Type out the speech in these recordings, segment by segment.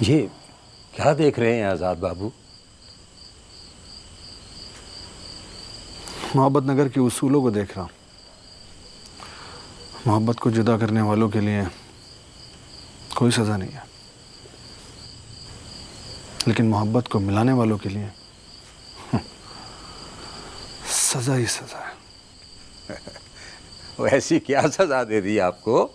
ये क्या देख रहे हैं आज़ाद बाबू? मोहब्बत नगर के उसूलों को देख रहा हूँ। मोहब्बत को जुदा करने वालों के लिए कोई सज़ा नहीं है, लेकिन मोहब्बत को मिलाने वालों के लिए सज़ा ही सज़ा है। वैसी क्या सज़ा दे दी आपको?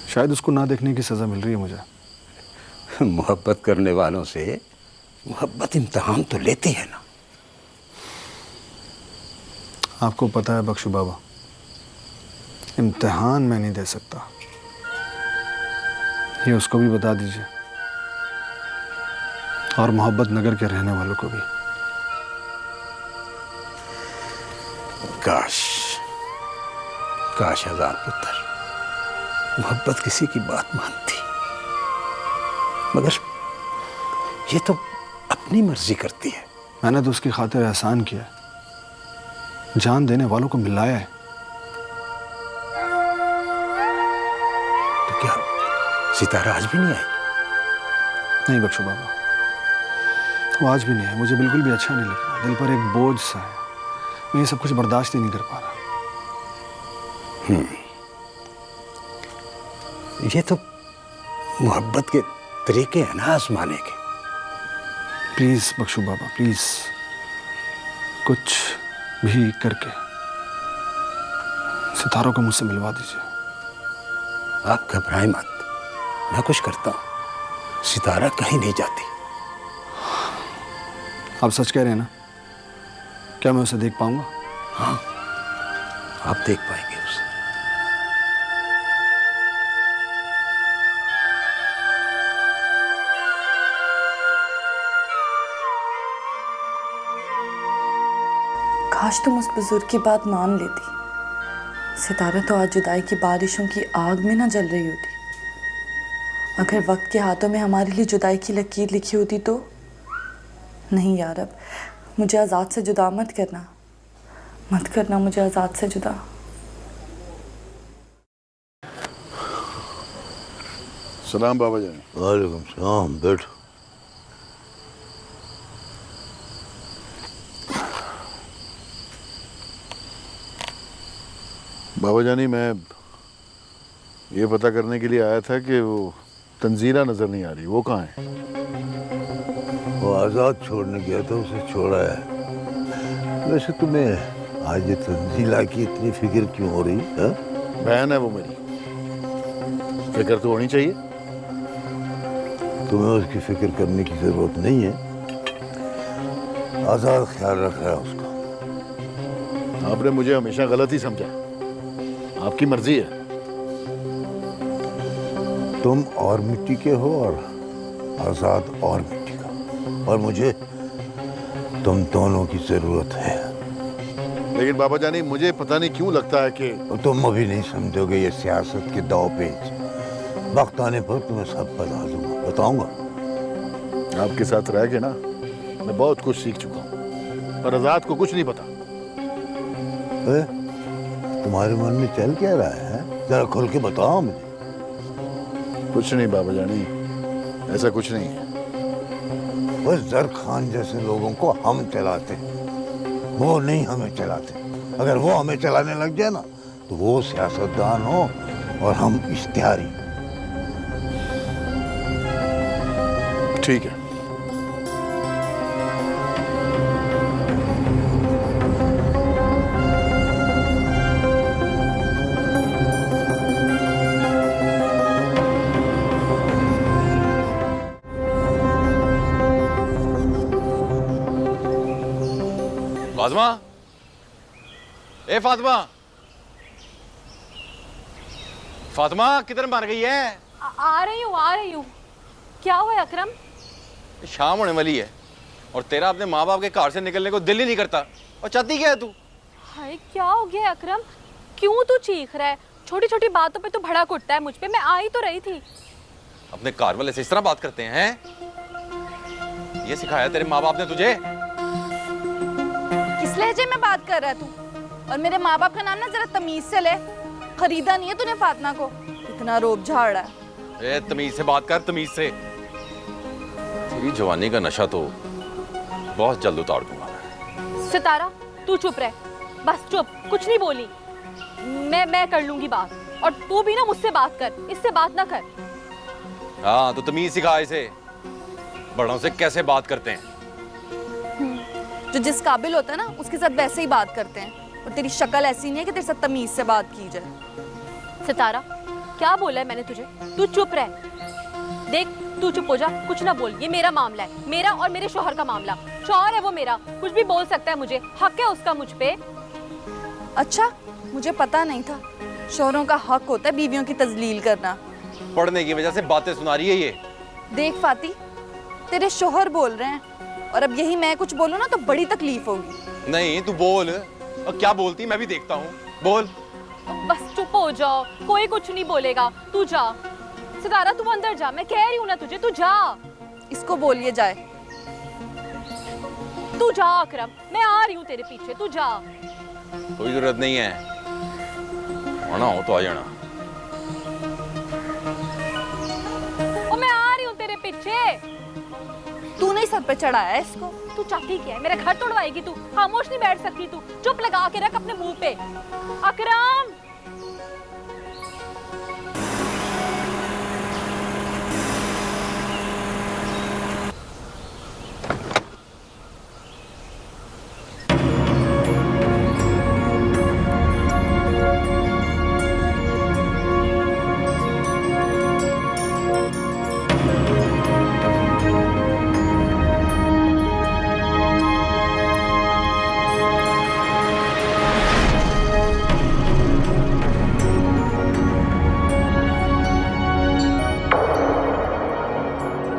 शायद उसको ना देखने की सज़ा मिल रही है मुझे। मोहब्बत करने वालों से मोहब्बत इम्तिहान तो लेती है ना। आपको पता है बख्शू बाबा, इम्तिहान मैं नहीं दे सकता, ये उसको भी बता दीजिए, और मोहब्बत नगर के रहने वालों को भी। काश काश आज़ाद पुत्र मोहब्बत किसी की बात मानती, मगर ये तो अपनी मर्जी करती है। मैंने तो उसकी खातिर एहसान किया है, जान देने वालों को मिलाया है। तो क्या सितारा आज भी नहीं आई? नहीं बख्शू बाबा, वो आज भी नहीं है। मुझे बिल्कुल भी अच्छा नहीं लग रहा, दिल पर एक बोझ सा है। मैं ये सब कुछ बर्दाश्त ही नहीं कर पा रहा। ये तो मोहब्बत के तरीके हैं ना आजमाने के। प्लीज बख्शू बाबा, प्लीज कुछ भी करके सितारों को मुझसे मिलवा दीजिए। आप घबराएं मत, मैं कुछ करता हूं। सितारा कहीं नहीं जाती। आप सच कह रहे हैं ना? क्या मैं उसे देख पाऊंगा? हाँ, आप देख पाएंगे उसे। काश तुम उस बुजुर्ग की बात मान लेती। सितारा तो आज जुदाई की बारिशों की आग में ना जल रही होती। अगर वक्त के हाथों में हमारे लिए जुदाई की लकीर लिखी होती तो। नहीं यार, अब मुझे आज़ाद से जुदा मत करना, मत करना मुझे आज़ाद से जुदा। सलाम बाबा जान। वालेकुम सलाम, बैठो। बाबा जानी, मैं ये पता करने के लिए आया था कि वो तंजीला नजर नहीं आ रही, वो कहाँ है? वो आज़ाद छोड़ने गया था, उसे छोड़ा है। वैसे तुम्हें आज ये तंजीला की इतनी फिक्र क्यों हो रही है? बहन है वो मेरी, फिक्र तो होनी चाहिए। तुम्हें उसकी फिक्र करने की जरूरत नहीं है, आज़ाद ख्याल रख रहा है उसका। आपने मुझे हमेशा गलत ही समझा, आपकी मर्जी है। तुम और मिट्टी के हो और आज़ाद और मिट्टी का, और मुझे तुम दोनों की जरूरत है। लेकिन बाबा जानी, मुझे पता नहीं क्यों लगता है कि तुम अभी नहीं समझोगे ये सियासत के दाव पेच। वक्त आने पर तुम्हें सब बता दूंगा, बताऊंगा। आपके साथ रह के ना मैं बहुत कुछ सीख चुका हूँ, पर आज़ाद को कुछ नहीं पता। तुम्हारे मन में चल क्या रहा है? जरा खुल के बताओ मुझे। कुछ नहीं बाबा जानी, ऐसा कुछ नहीं है। बस जर खान जैसे लोगों को हम चलाते हैं, वो नहीं हमें चलाते। अगर वो हमें चलाने लग जाए ना, तो वो सियासतदान हो और हम इश्तिहारी। ठीक है। फातिमा, ए फातिमा, फातिमा किधर मर गई है? आ रही हूँ। क्या हुआ अकरम? शाम होने वाली है और तेरा अपने माँ बाप के घर से निकलने को दिल ही नहीं करता। और चाहती क्या है तू? हाय, क्या हो गया अकरम? क्यों तू चीख रहा है? छोटी छोटी बातों पे तो भड़क उठता है मुझ पे। मैं आ ही तो रही थी। अपने घर वाले से इस तरह बात करते हैं? ये सिखाया तेरे माँ बाप ने तुझे? किस लहजे में बात कर रहा है तू? और मेरे माँ बाप का नाम ना जरा तमीज से ले। खरीदा नहीं है तूने फातिमा को, इतना रोब झाड़ रहा है। ए तमीज से बात कर, तमीज से। तेरी जवानी का नशा तो बहुत जल्द उतार दूंगा मैं। सितारा तू चुप रह, बस चुप, कुछ नहीं बोली। मैं कर लूंगी बात, और तू भी ना मुझसे बात कर, इससे बात ना कर। हाँ तो तमीज सिखा इसे, बड़ों से कैसे बात करते हैं। जो जिस काबिल होता है ना उसके साथ वैसे ही बात करते हैं, और तेरी शक्ल ऐसी नहीं है कि तेरे साथ तमीज से बात की जाए। सितारा क्या बोला है मैंने तुझे? तू चुप रह, देख तू चुप हो जा, कुछ ना बोल। ये मेरा मामला है, मेरा और मेरे शौहर का मामला। शौहर है वो मेरा, कुछ भी बोल सकता है मुझे, हक है उसका मुझ पे। अच्छा, मुझे पता नहीं था शौहरों का हक होता है बीवियों की तजलील करना। पढ़ने की वजह से बातें सुना रही है ये। देख फाती, तेरे शौहर बोल रहे हैं, और अब यही मैं कुछ बोलूं ना तो बड़ी तकलीफ होगी। नहीं तू बोल, और क्या बोलती मैं भी देखता हूँ, बोल। बस चुप हो जाओ, कोई कुछ नहीं बोलेगा, तू जा। सितारा तू अंदर जा, मैं कह रही हूँ ना तुझे, तू जा। इसको बोलिए जाए। तू जा अकरम, मैं आ रही हूँ तेरे पीछे, तू जा। कोई जरूरत नहीं है, आना हो तो आ जाना। और मैं आ रही हूँ तेरे पीछे। तूने ही सर पे चढ़ाया है इसको। तू चाहती क्या है? मेरा घर तोड़वाएगी तू? खामोश नहीं बैठ सकती तू? चुप लगा के रख अपने मुंह पे। अकरम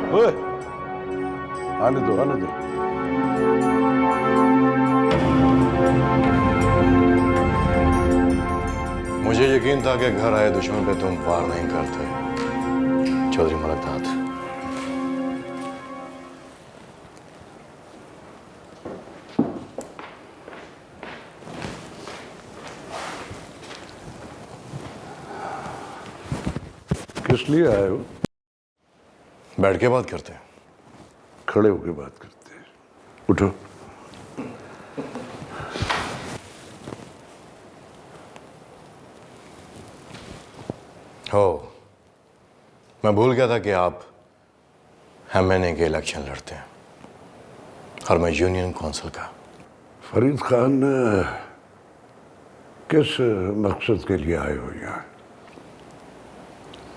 ओए, आने दो आने दो। मुझे यकीन था कि घर आए दुश्मन पे तुम वार नहीं करते, चौधरी मलकनाथ। किस लिए आए हो? बैठ के बात करते हैं। खड़े होके बात करते हैं। उठो। हो, मैं भूल गया था कि आप एमएनए के इलेक्शन लड़ते हैं और मैं यूनियन काउंसिल का। फरीद खान, किस मकसद के लिए आए हो यहाँ?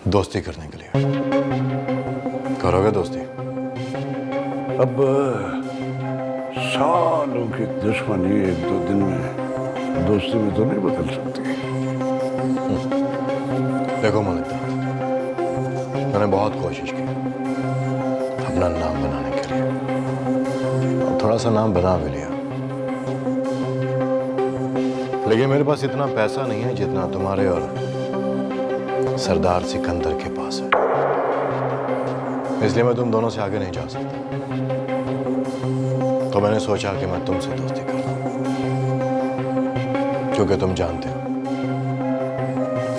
दोस्ती करने के लिए। करोगे दोस्ती? अब सालों की दुश्मनी एक दो दिन में दोस्ती में तो नहीं बदल सकती। देखो मलिक, मैंने बहुत कोशिश की अपना नाम बनाने के लिए, और थोड़ा सा नाम बना भी लिया, लेकिन मेरे पास इतना पैसा नहीं है जितना तुम्हारे और सरदार सिकंदर के पास है। इसलिए मैं तुम दोनों से आगे नहीं जा सकता। तो मैंने सोचा कि मैं तुमसे दोस्ती कर लूं, क्योंकि तुम जानते हो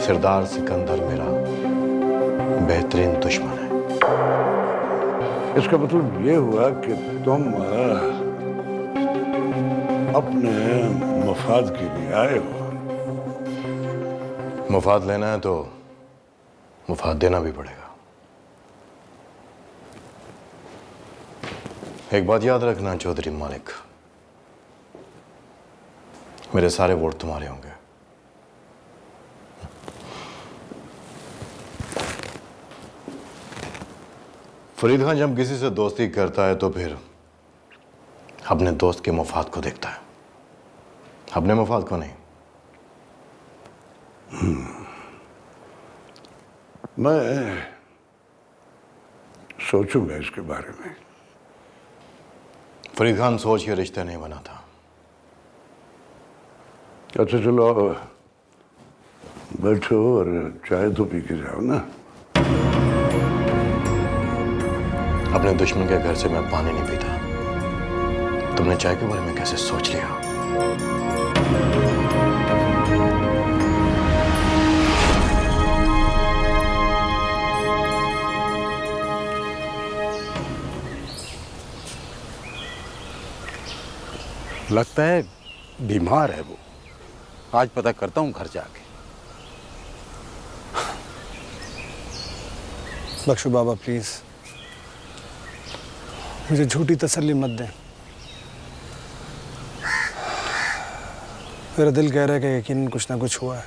सरदार सिकंदर मेरा बेहतरीन दुश्मन है। इसका मतलब ये हुआ कि तुम अपने मफाद के लिए आए हो। मुफाद लेना है तो मुफाद देना भी पड़ेगा। एक बात याद रखना चौधरी मालिक, मेरे सारे वोट तुम्हारे होंगे। फरीद खान जब किसी से दोस्ती करता है तो फिर अपने दोस्त के मफाद को देखता है, अपने मफाद को नहीं। मैं सोचूंगा इसके बारे में। फरीद खान सोच के रिश्ते नहीं बना था। अच्छा चलो बैठो और चाय तो पी के जाओ ना। अपने दुश्मन के घर से मैं पानी नहीं पीता। तुमने चाय के बारे में कैसे सोच लिया? लगता है बीमार है वो। आज पता करता हूँ घर जाके। बख्शो बाबा प्लीज, मुझे झूठी तसल्ली मत दें। मेरा दिल कह रहा है कि यकीनन कुछ ना कुछ हुआ है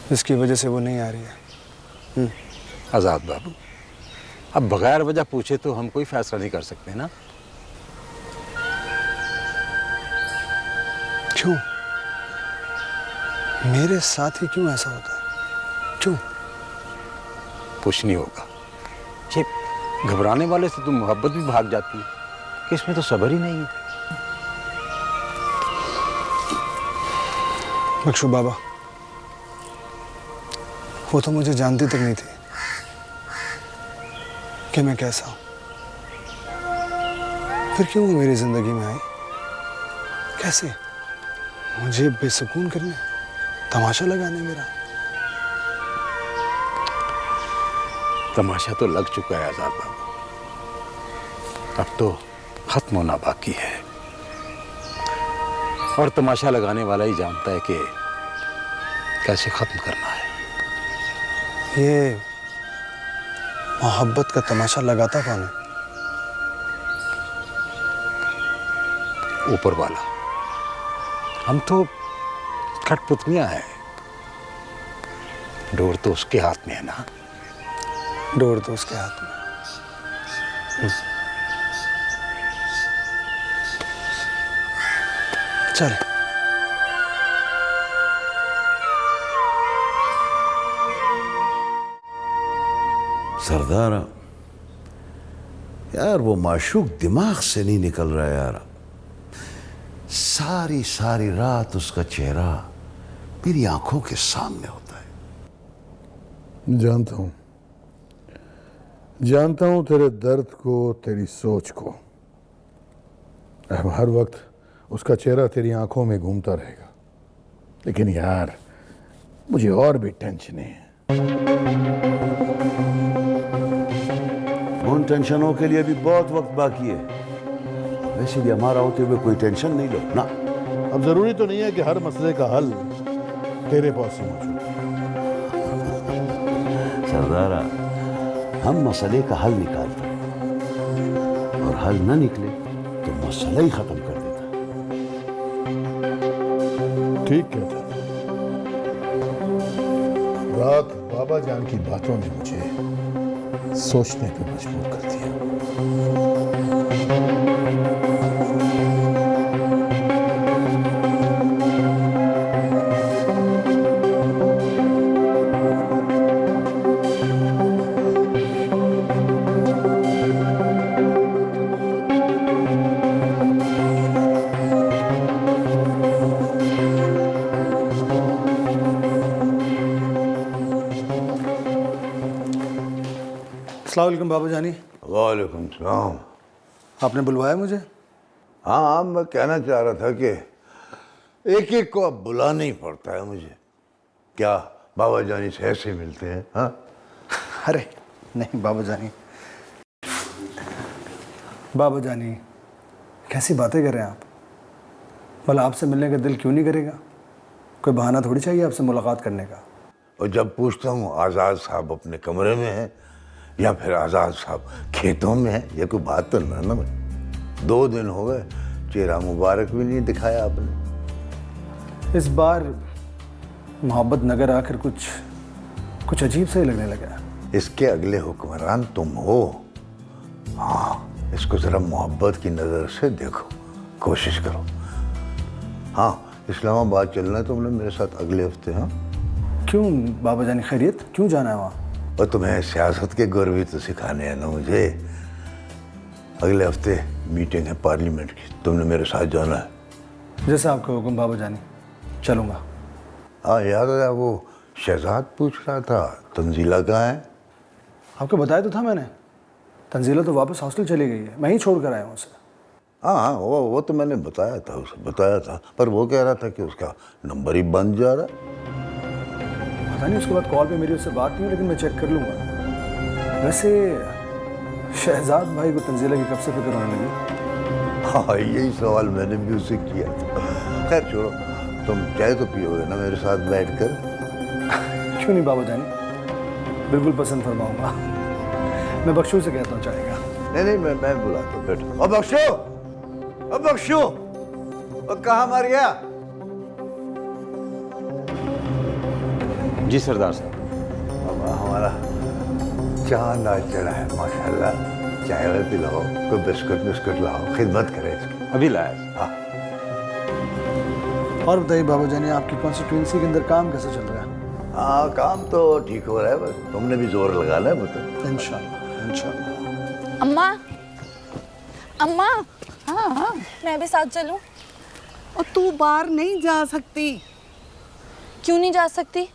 जिसकी वजह से वो नहीं आ रही है। आज़ाद बाबू, अब बगैर वजह पूछे तो हम कोई फैसला नहीं कर सकते ना। क्यों? मेरे साथ ही क्यों ऐसा होता है? क्यों? कुछ नहीं होगा। ये घबराने वाले से तो मोहब्बत भी भाग जाती है कि इसमें तो सब्र ही नहीं है। बख्शो बाबा, वो तो मुझे जानती तक नहीं थी कि मैं कैसा हूं। फिर क्यों वो मेरी जिंदगी में आई? कैसे? मुझे बेसुकून करने, तमाशा लगाने मेरा। तमाशा तो लग चुका है आज़ाद बाबू, अब तो खत्म होना बाकी है। और तमाशा लगाने वाला ही जानता है कि कैसे खत्म करना है। ये मोहब्बत का तमाशा लगाता कौन है? ऊपर वाला। हम तो कठपुतलियां हैं, डोर तो उसके हाथ में है ना। डोर तो उसके हाथ में। चल। सरदारा, यार वो माशूक दिमाग से नहीं निकल रहा यार। सारी सारी रात उसका चेहरा मेरी आंखों के सामने होता है। जानता हूं तेरे दर्द को, तेरी सोच को। अब हर वक्त उसका चेहरा तेरी आंखों में घूमता रहेगा। लेकिन यार, मुझे और भी टेंशन है। उन टेंशनों के लिए भी बहुत वक्त बाकी है। वैसे भी हमारा होते हुए कोई टेंशन नहीं लो ना। अब जरूरी तो नहीं है कि हर मसले का हल तेरे पास ही मौजूद है। सरदारा, हम मसले का हल निकालते हैं और हल न निकले तो मसला ही खत्म कर देता। ठीक कहता है। रात बाबा जान की बातों ने मुझे सोचने पे मजबूर कर दिया। अस्सलाम वालेकुम बाबा जानी। वालेकुम सलाम। आपने बुलवाया मुझे? हाँ, मैं कहना चाह रहा था कि एक एक को अब बुलाना ही पड़ता है मुझे। क्या बाबा जानी से ऐसे मिलते हैं? हाँ, अरे नहीं बाबा जानी। बाबा जानी, कैसी बातें कर रहे हैं आप? भला आपसे मिलने का दिल क्यों नहीं करेगा? कोई बहाना थोड़ी चाहिए आपसे मुलाकात करने का। और जब पूछता हूँ आज़ाद साहब अपने कमरे में हैं या फिर आज़ाद साहब खेतों में हैं, ये कोई बात तो ना भाई। 2 दिन हो गए, चेहरा मुबारक भी नहीं दिखाया आपने। इस बार मोहब्बत नगर आकर कुछ अजीब सा ही लगने लगा। इसके अगले हुक्मरान तुम हो। हाँ, इसको ज़रा मोहब्बत की नज़र से देखो, कोशिश करो। हाँ, इस्लामाबाद चलना है तुमने मेरे साथ अगले हफ्ते। हाँ, क्यों बाबा जानी, खैरियत? क्यों जाना है वहाँ? और तुम्हें सियासत के गुर भी तो सिखाने हैं ना मुझे। अगले हफ्ते मीटिंग है पार्लियामेंट की, तुमने मेरे साथ जाना है। जैसा आपका हुक्म बाबा जानी, चलूँगा। हाँ, याद आया, वो शहजाद पूछ रहा था तंजीला कहाँ है? आपको बताया तो था मैंने, तंजीला तो वापस हॉस्टल चली गई है, मैं ही छोड़ कर आया हूँ उसे। हाँ, वो तो मैंने बताया था, उसे बताया था, पर वो कह रहा था कि उसका नंबर ही बंद जा रहा है। पता नहीं, उसके बाद कॉल पे मेरी उससे बात नहीं हुई, लेकिन मैं चेक कर लूँगा। वैसे शहजाद भाई को तंजीला की कब से फिक्र होने लगी? हाँ, यही सवाल मैंने भी उससे किया था। खैर छोड़ो, तुम चाय तो पियोगे ना मेरे साथ बैठकर? क्यों नहीं बाबू जानी, बिल्कुल पसंद फरमाऊंगा। मैं बख्शू से कहता हूँ चाय का। नहीं, मैं बुलाता हूँ, बैठो। अब बख्शो, अब बख्शो, अब कहाँ मर गया? जी सरदार साहब। अब हमारा चांद आज चढ़ा है माशाल्लाह। चाय वाय पिलाओ, कोई बिस्कुट लाओ, खिदमत करे इसकी। अभी लाया। हाँ, और बताइए बाबू जानी, आपकी कॉन्स्टिट्यूंसी के अंदर काम कैसे चल रहा है? हाँ, काम तो ठीक हो रहा है, बस तुमने भी जोर लगाना है मतलब। इंशाल्लाह इंशाल्लाह। अम्मा, अम्मा, हाँ, मैं भी साथ चलूं? और तू बाहर नहीं जा सकती। क्यों नहीं जा सकती?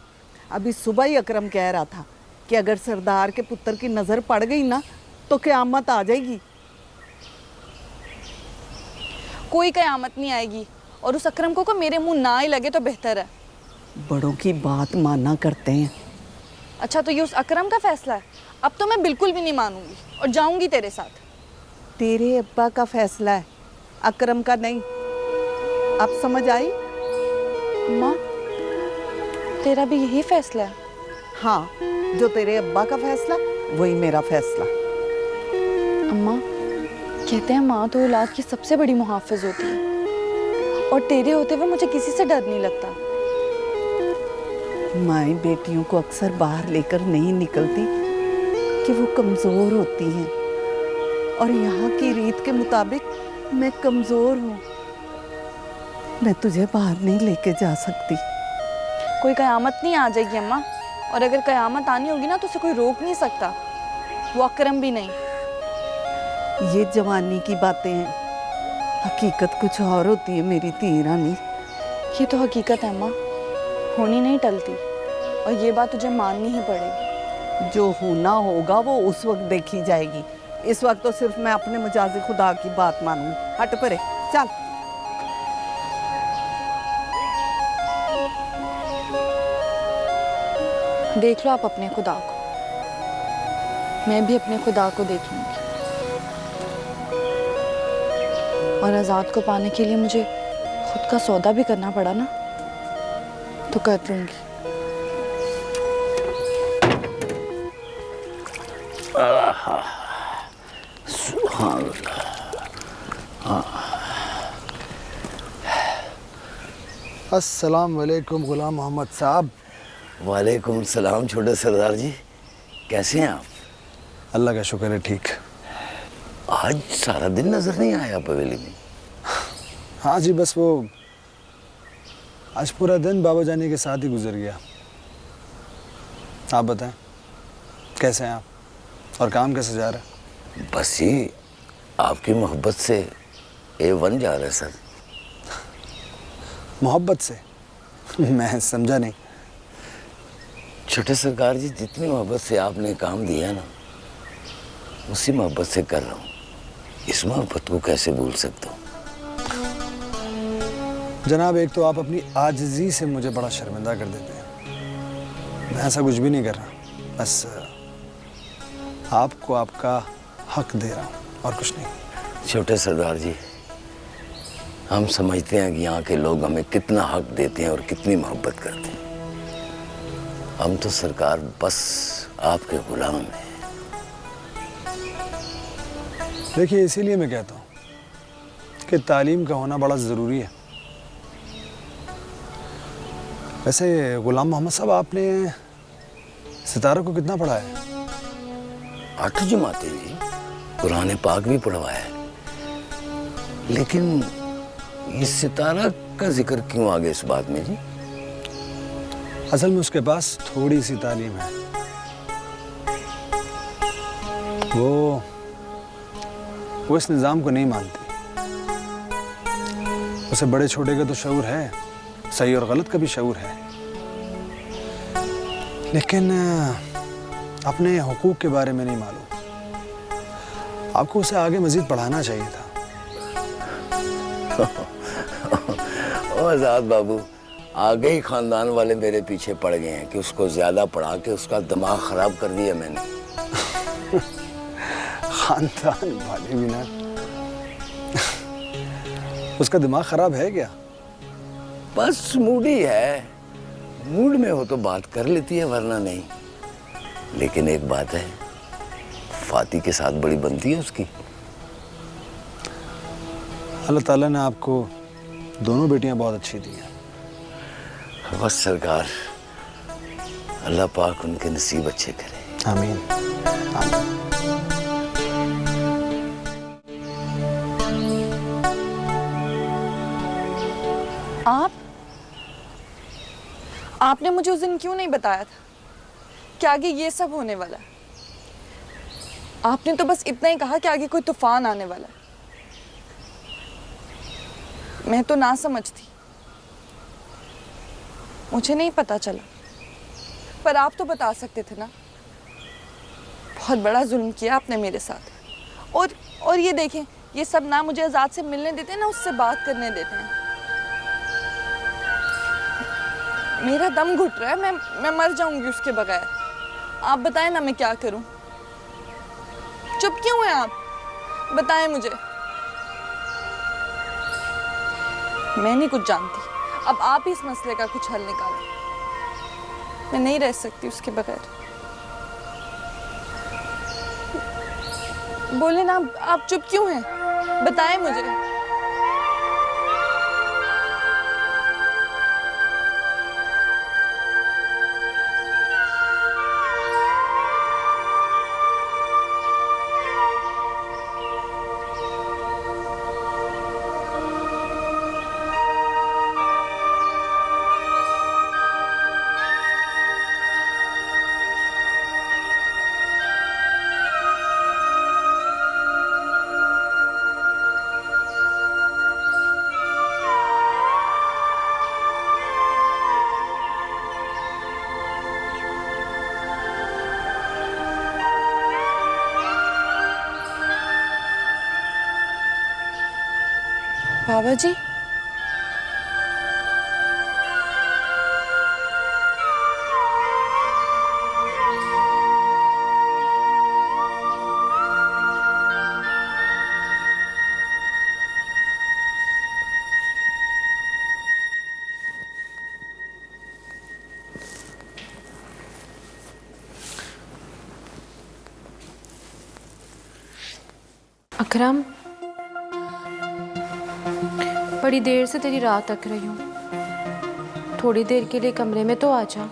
अभी सुबह ही अकरम कह रहा था कि अगर सरदार के पुत्र की नजर पड़ गई ना तो क़यामत आ जाएगी। कोई कयामत नहीं आएगी, और उस अकरम को मेरे मुंह ना ही लगे तो बेहतर है। बड़ों की बात माना करते हैं। अच्छा, तो ये उस अकरम का फैसला है? अब तो मैं बिल्कुल भी नहीं मानूंगी और जाऊंगी तेरे साथ। तेरे अब्बा का फैसला है, अकरम का नहीं। अब समझ आई? अम्मा, तेरा भी यही फैसला है? हाँ, जो तेरे अब्बा का फैसला वही मेरा फैसला। अम्मा, कहते हैं माँ तो औलाद की सबसे बड़ी मुहाफिज होती है, और तेरे होते हुए मुझे किसी से डर नहीं लगता। माएँ बेटियों को अक्सर बाहर लेकर नहीं निकलती कि वो कमज़ोर होती हैं, और यहाँ की रीत के मुताबिक मैं कमज़ोर हूँ। मैं तुझे बाहर नहीं लेके जा सकती। कोई कयामत नहीं आ जाएगी अम्मा, और अगर कयामत आनी होगी ना तो उसे कोई रोक नहीं सकता, वो अकरम भी नहीं। ये जवानी की बातें हैं, हकीकत कुछ और होती है मेरी धी रानी। ये तो हकीकत है अम्मा, होनी नहीं टलती, और ये बात तुझे माननी ही पड़ेगी। जो होना होगा वो उस वक्त देखी जाएगी। इस वक्त तो सिर्फ मैं अपने मजाजी खुदा की बात मानूंगी। हट परे, चल। देख लो आप अपने खुदा को, मैं भी अपने खुदा को देख लूंगी, और आज़ाद को पाने के लिए मुझे खुद का सौदा भी करना पड़ा ना तो कर लूंगी। अस्सलाम वालेकुम गुलाम मोहम्मद साहब। वालेकुम सलाम छोटे सरदार जी, कैसे हैं आप? अल्लाह का शुक्र है, ठीक। आज सारा दिन नजर नहीं आया पवेली में। हाँ जी, बस वो आज पूरा दिन बाबा जानी के साथ ही गुजर गया। आप बताएं, कैसे हैं आप और काम कैसे जा रहा है? बस ये आपकी मोहब्बत से A1 जा रहा है सर। मोहब्बत से? मैं समझा नहीं। छोटे सरकार जी, जितनी मोहब्बत से आपने काम दिया ना, उसी मोहब्बत से कर रहा हूँ। इस मोहब्बत को कैसे भूल सकता हूँ? जनाब, एक तो आप अपनी आजिज़ी से मुझे बड़ा शर्मिंदा कर देते हैं। मैं ऐसा कुछ भी नहीं कर रहा, बस आपको आपका हक दे रहा हूँ और कुछ नहीं। छोटे सरदार जी, हम समझते हैं कि यहाँ के लोग हमें कितना हक देते हैं और कितनी मोहब्बत करते हैं। हम तो सरकार बस आपके गुलाम हैं। देखिए, इसीलिए मैं कहता हूँ कि तालीम का होना बड़ा ज़रूरी है। वैसे गुलाम मोहम्मद साहब, आपने सितारा को कितना पढ़ा है? 8 जमातें जी, कुरान पाक भी पढ़वाया है। लेकिन इस सितारा का जिक्र क्यों आ गया इस बात में जी? असल में उसके पास थोड़ी सी तालीम है। वो इस निज़ाम को नहीं मानती। उसे बड़े छोटे का तो शऊर है, सही और गलत का भी शऊर है, लेकिन अपने हुकूक के बारे में नहीं मालूम। आपको उसे आगे मजीद पढ़ाना चाहिए था। ओ आजाद बाबू, आगे ही खानदान वाले मेरे पीछे पड़ गए हैं कि उसको ज्यादा पढ़ा के उसका दिमाग खराब कर दिया मैंने। खानदान वाले भी ना। उसका दिमाग खराब है क्या? बस मूडी है, मूड में हो तो बात कर लेती है वरना नहीं। लेकिन एक बात है, फाती के साथ बड़ी बनती है उसकी। अल्लाह ताला ने आपको दोनों बेटियां बहुत अच्छी दी हैं। बस सरकार, अल्लाह पाक उनके नसीब अच्छे करे। आमीन आमीन। आपने मुझे उस दिन क्यों नहीं बताया था कि आगे ये सब होने वाला है? आपने तो बस इतना ही कहा कि आगे कोई तूफान आने वाला है। मैं तो ना समझ थी, मुझे नहीं पता चला। पर आप तो बता सकते थे ना। बहुत बड़ा जुल्म किया आपने मेरे साथ। और ये देखें, ये सब ना मुझे आजाद से मिलने देते हैं ना उससे बात करने देते हैं। मेरा दम घुट रहा है, मैं मर जाऊंगी उसके बगैर। आप बताएं ना मैं क्या करूं? चुप क्यों हैं आप? बताएं मुझे। मैं नहीं कुछ जानती, अब आप ही इस मसले का कुछ हल निकालें। मैं नहीं रह सकती उसके बगैर। बोले ना, आप चुप क्यों हैं? बताएं मुझे। बाबा जी, अकरम, बड़ी देर से तेरी राह तक रही हूँ। थोड़ी देर के लिए कमरे में तो आ जा।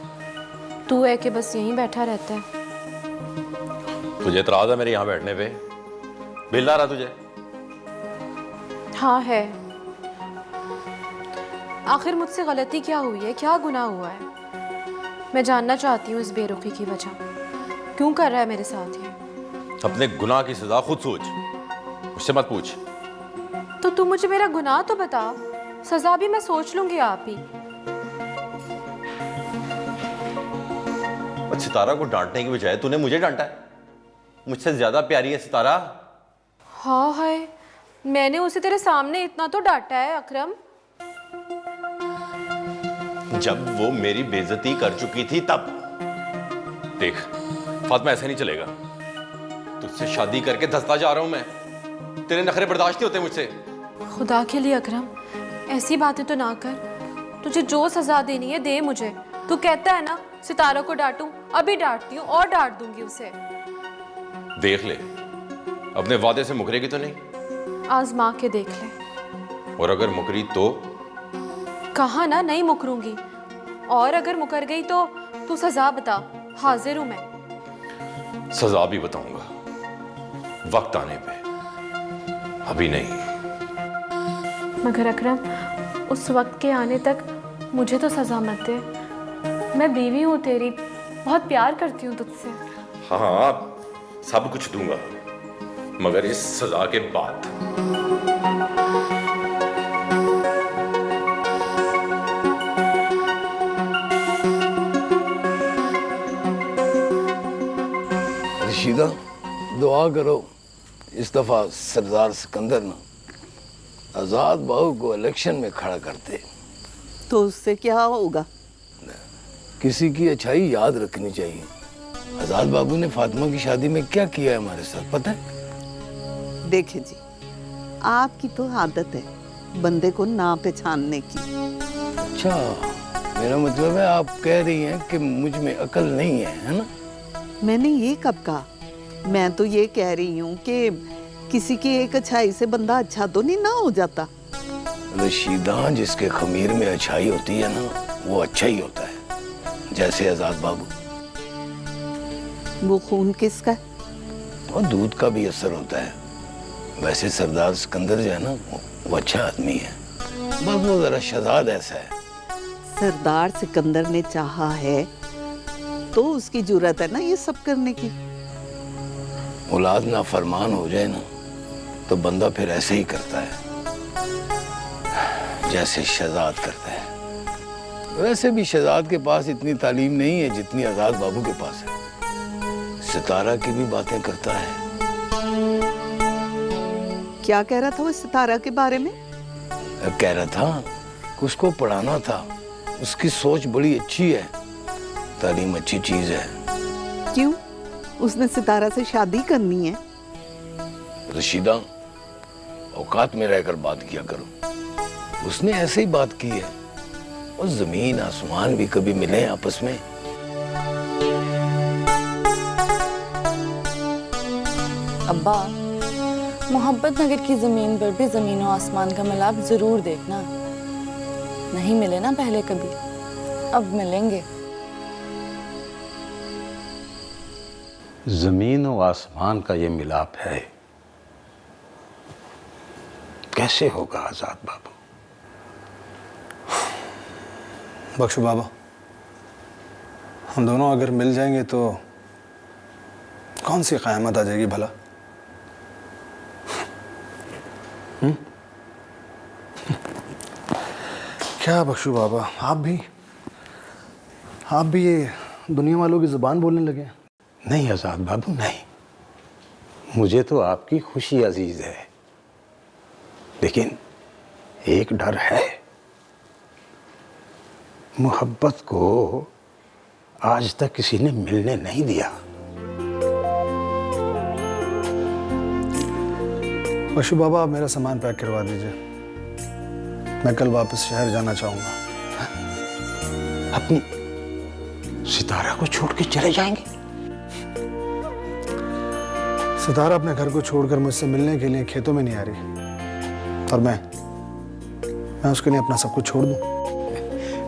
तू है कि बस यहीं बैठा रहता है। तुझे इतराज है मेरे यहाँ बैठने पे? बिल आ रहा तुझे? हाँ है। आखिर मुझसे गलती क्या हुई है, क्या गुनाह हुआ है? मैं जानना चाहती हूँ इस बेरुखी की वजह। क्यों कर रहा है मेरे साथ ये? अपने गुनाह की सजा खुद सोच, मुझसे मत पूछ। तो तू मुझे मेरा गुनाह तो बता, सजा भी मैं सोच लूंगी आप ही। और सितारा को डांटने की बजाय तूने मुझे डांटा है। मुझसे ज्यादा प्यारी है सितारा। हाँ है, मैंने उसे तेरे सामने इतना तो डांटा है अकरम। जब वो मेरी बेइज्जती कर चुकी थी तब। देख फातिमा, ऐसे नहीं चलेगा। तुझसे शादी करके धंसता जा रहा हूं मैं। तेरे नखरे बर्दाश्त नहीं होते मुझसे। खुदा के लिए अकरम, ऐसी बातें तो ना कर। तुझे जो सजा देनी है दे मुझे। तू कहता है ना सितारा को डांटूं, अभी डांटती हूँ और डांट दूंगी उसे। देख ले, अपने वादे से मुकरेगी तो नहीं? आजमा के देख ले। और अगर मुकरी तो? कहा ना नहीं मुकरूंगी। और अगर मुकर गई तो तू सजा बता, हाजिर हूं मैं। सजा भी बताऊंगा वक्त आने पे, अभी नहीं। मगर अकरम, उस वक्त के आने तक मुझे तो सजा मत दे। मैं बीवी हूँ तेरी, बहुत प्यार करती हूँ तुझसे। हाँ, सब कुछ दूंगा, मगर इस सजा के बाद। रशीदा, दुआ करो इस दफा सरदार सिकंदर ना आजाद बाबू को इलेक्शन में खड़ा करते। तो उससे क्या होगा? किसी की अच्छाई याद रखनी चाहिए। आजाद बाबू ने फातिमा की शादी में क्या किया है हमारे साथ, पता है? देखें जी, आपकी तो आदत है बंदे को ना पहचानने की। अच्छा, मेरा मतलब है आप कह रही हैं कि मुझ में अकल नहीं है ना? मैंने ये कब कहा? मैं तो ये कह रही हूँ कि किसी की एक अच्छाई से बंदा अच्छा तो नहीं ना हो जाता। रशीदा, जिसके खमीर में अच्छाई होती है ना, वो अच्छा ही होता है। जैसे आजाद बाबू। वो खून किसका है? और दूध का भी असर होता है। वैसे सरदार सिकंदर जो है ना, वो अच्छा आदमी है, बस वो जरा शहजाद ऐसा है। सरदार सिकंदर ने चाहा है तो उसकी जुर्रत है ना ये सब करने की। औलाद नाफरमान हो जाए ना तो बंदा फिर ऐसे ही करता है जैसे शहजाद करता है। वैसे भी शहजाद के पास इतनी तालीम नहीं है जितनी आजाद बाबू के पास है। सितारा की भी बातें करता है। क्या कह रहा था वो सितारा के बारे में? कह रहा था कि उसको पढ़ाना था। उसकी सोच बड़ी अच्छी है। तालीम अच्छी चीज है। क्यों? उसने सितारा से शादी करनी है? रशीदा, औकात में रहकर बात किया करो। उसने ऐसे ही बात की है। और जमीन आसमान भी कभी मिले आपस में। अब्बा, मोहब्बत नगर की ज़मीन पर भी ज़मीन और आसमान का मिलाप ज़रूर देखना। नहीं मिले ना पहले कभी, अब मिलेंगे। जमीन और आसमान का ये मिलाप है, कैसे होगा आजाद बाबू? बख्शो बाबा, हम दोनों अगर मिल जाएंगे तो कौन सी क़यामत आ जाएगी भला? क्या बख्शो बाबा, आप भी ये दुनिया वालों की ज़ुबान बोलने लगे? नहीं आजाद बाबू, नहीं। मुझे तो आपकी खुशी अजीज है, लेकिन एक डर है। मोहब्बत को आज तक किसी ने मिलने नहीं दिया। बख्शो बाबा, आप मेरा सामान पैक करवा दीजिए। मैं कल वापस शहर जाना चाहूँगा। अपनी सितारा को छोड़ के चले जाएंगे? सितारा अपने घर को छोड़कर मुझसे मिलने के लिए खेतों में नहीं आ रही, और मैं उसके लिए अपना सब कुछ छोड़ दूं?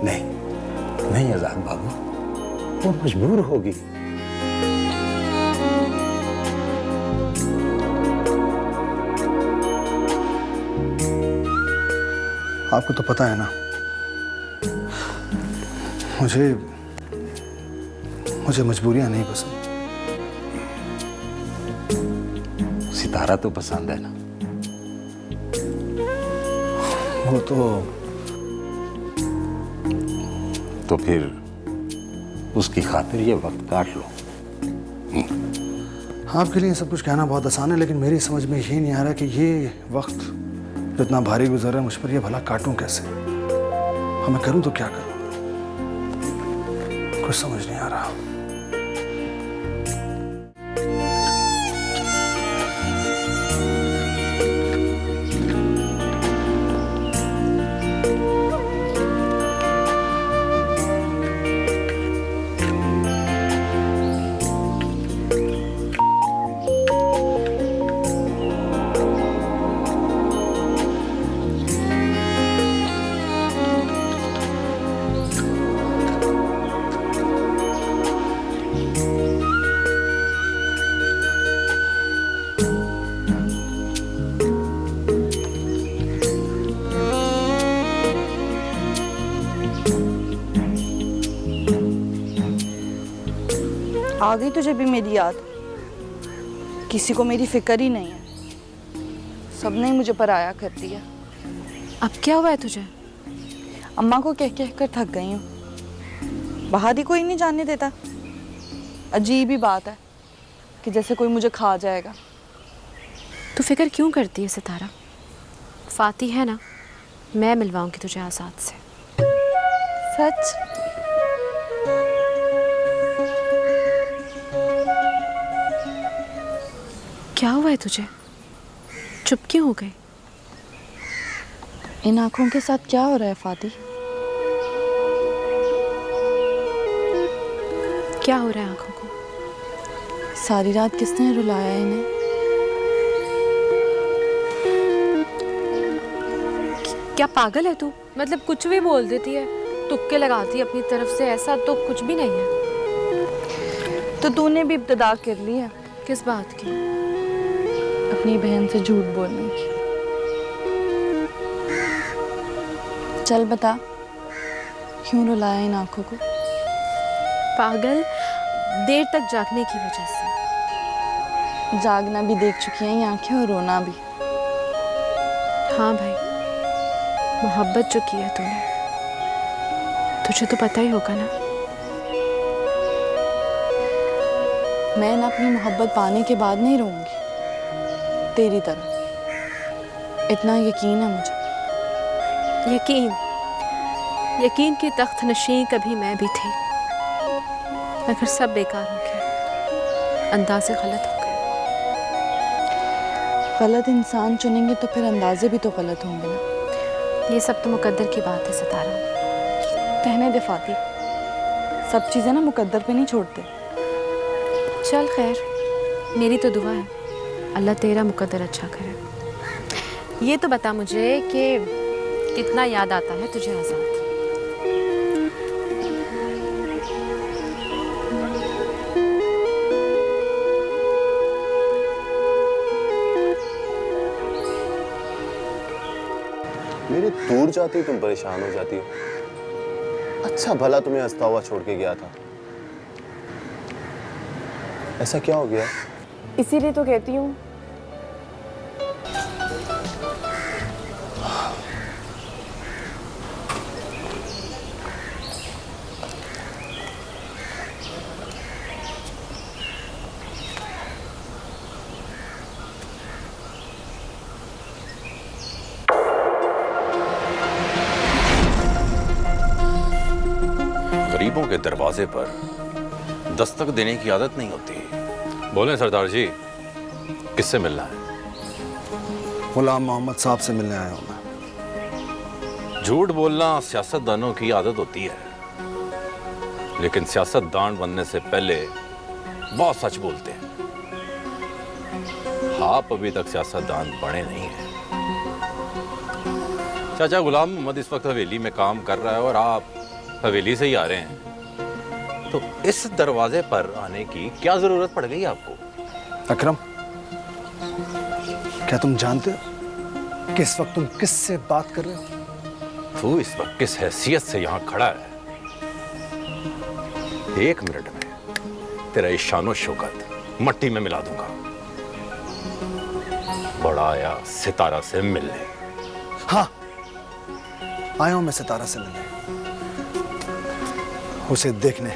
नहीं आजाद बाबू, वो मजबूर होगी। आपको तो पता है ना, मुझे मजबूरियां नहीं पसंद। सितारा तो पसंद है ना? वो तो फिर उसकी खातिर ये वक्त काट लो। आपके लिए सब कुछ कहना बहुत आसान है, लेकिन मेरी समझ में ये नहीं आ रहा कि ये वक्त जो इतना भारी गुजर रहा है मुझ पर, ये भला काटूं कैसे? मैं करूं तो क्या करूं? कुछ समझ नहीं आ रहा। आ गई तुझे भी मेरी याद? किसी को मेरी फिक्र ही नहीं है, सबने ही मुझे पराया कर दिया। अब क्या हुआ है तुझे? अम्मा को कह कह कर थक गई हूँ। बाहर ही कोई नहीं जाने देता। अजीब ही बात है कि जैसे कोई मुझे खा जाएगा। तू फिक्र क्यों करती है सितारा? फाती है ना, मैं मिलवाऊंगी तुझे आजाद से। सच? क्या हुआ है तुझे? चुप क्यों हो गई? इन आंखों के साथ क्या हो रहा है फाती? क्या हो रहा है आंखों को? सारी रात किसने रुलाया इन्हें? क्या पागल है तू? मतलब कुछ भी बोल देती है, तुक्के लगाती है अपनी तरफ से। ऐसा तो कुछ भी नहीं है। तो तूने भी इब्तदा कर ली है किस बात की? अपनी बहन से झूठ बोलने की। चल बता, क्यों रुलाया इन आंखों को? पागल, देर तक जागने की वजह से। जागना भी देख चुकी हैं ये आंखें और रोना भी। हाँ भाई, मोहब्बत जो की है तूने, तुझे तो पता ही होगा ना। मैं ना अपनी मोहब्बत पाने के बाद नहीं रहूंगी तेरी तरह, इतना यकीन है मुझे। यकीन की तख्त नशीं कभी मैं भी थी, मगर सब बेकार हो गया, अंदाजे गलत हो गए। गलत इंसान चुनेंगे तो फिर अंदाजे भी तो गलत होंगे ना। ये सब तो मुकद्दर की बात है सितारा। कहने दे फाती, सब चीज़ें ना मुकद्दर पे नहीं छोड़ते। चल खैर, मेरी तो दुआ है अल्लाह तेरा मुकद्दर अच्छा करे। ये तो बता मुझे कि कितना याद आता है तुझे आज़ाद? मेरे दूर जाती तुम परेशान हो जाती हो। अच्छा भला तुम्हें हंसता हुआ छोड़ के गया था, ऐसा क्या हो गया? इसीलिए तो कहती हूँ गरीबों के दरवाजे पर दस्तक देने की आदत नहीं होती। बोले सरदार जी, किससे मिलना है? गुलाम मोहम्मद साहब से मिलने आया हूँ मैं। झूठ बोलना सियासतदानों की आदत होती है, लेकिन सियासतदान बनने से पहले बहुत सच बोलते हैं। आप अभी तक सियासतदान बने नहीं हैं। चाचा गुलाम मोहम्मद इस वक्त हवेली में काम कर रहा है और आप हवेली से ही आ रहे हैं, तो इस दरवाजे पर आने की क्या जरूरत पड़ गई आपको? अकरम, क्या तुम जानते हो कि इस वक्त तुम किससे बात कर रहे हो? तू इस वक्त किस हैसियत से यहां खड़ा है? 1 मिनट में तेरा ये शानो शौकत मट्टी में मिला दूंगा। बड़ा आया सितारा से मिलने। हाँ, आया हूं मैं सितारा से मिलने, उसे देखने।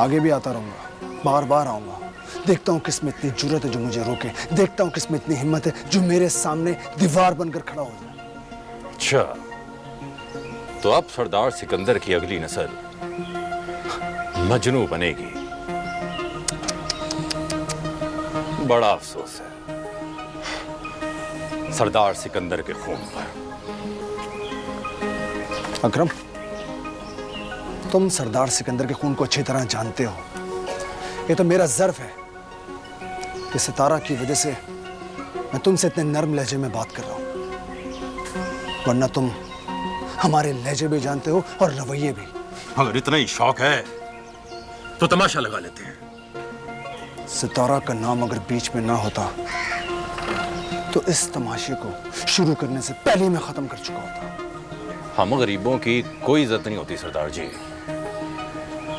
आगे भी आता रहूंगा, बार बार आऊंगा। देखता हूं किसमें इतनी जुर्रत है जो मुझे रोके, देखता हूं किसमें इतनी हिम्मत है जो मेरे सामने दीवार बनकर खड़ा हो जाए। अच्छा, तो अब सरदार सिकंदर की अगली नस्ल मजनू बनेगी। बड़ा अफसोस है सरदार सिकंदर के खून पर। अकरम, तुम सरदार सिकंदर के खून को अच्छी तरह जानते हो। ये तो मेरा ज़र्फ है कि सितारा की वजह से मैं तुमसे इतने नर्म लहजे में बात कर रहा हूं, वरना तुम हमारे लहजे भी जानते हो और रवैये भी। अगर इतना ही शौक है तो तमाशा लगा लेते हैं। सितारा का नाम अगर बीच में ना होता तो इस तमाशे को शुरू करने से पहले ही मैं खत्म कर चुका होता। हम गरीबों की कोई इज्जत नहीं होती सरदार जी,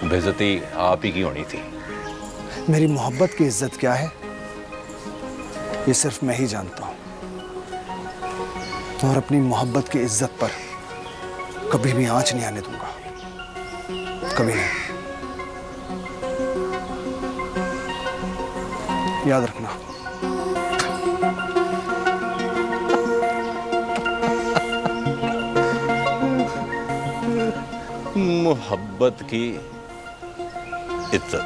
बेइज्जती आप ही की होनी थी। मेरी मोहब्बत की इज्जत क्या है ये सिर्फ मैं ही जानता हूं, और अपनी मोहब्बत की इज्जत पर कभी भी आंच नहीं आने दूंगा, कभी नहीं। याद रखना। मोहब्बत की इज्जत।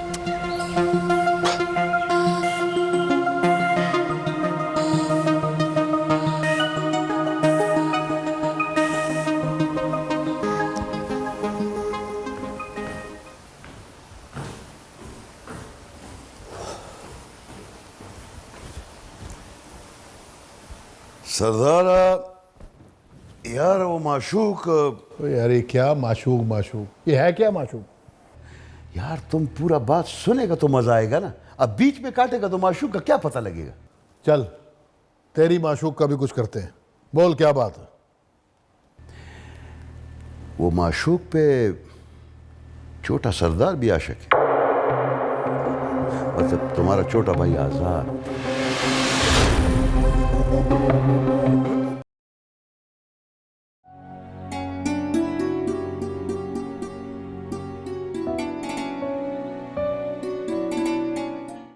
सरदार यार वो माशूक अरे क्या माशूक माशूक, ये है क्या माशूक? यार तुम पूरा बात सुनेगा तो मजा आएगा ना, अब बीच में काटेगा तो माशूक का क्या पता लगेगा। चल तेरी माशूक का भी कुछ करते हैं, बोल क्या बात है? वो माशूक पे छोटा सरदार भी आशिक है, मतलब तुम्हारा छोटा भाई आजाद।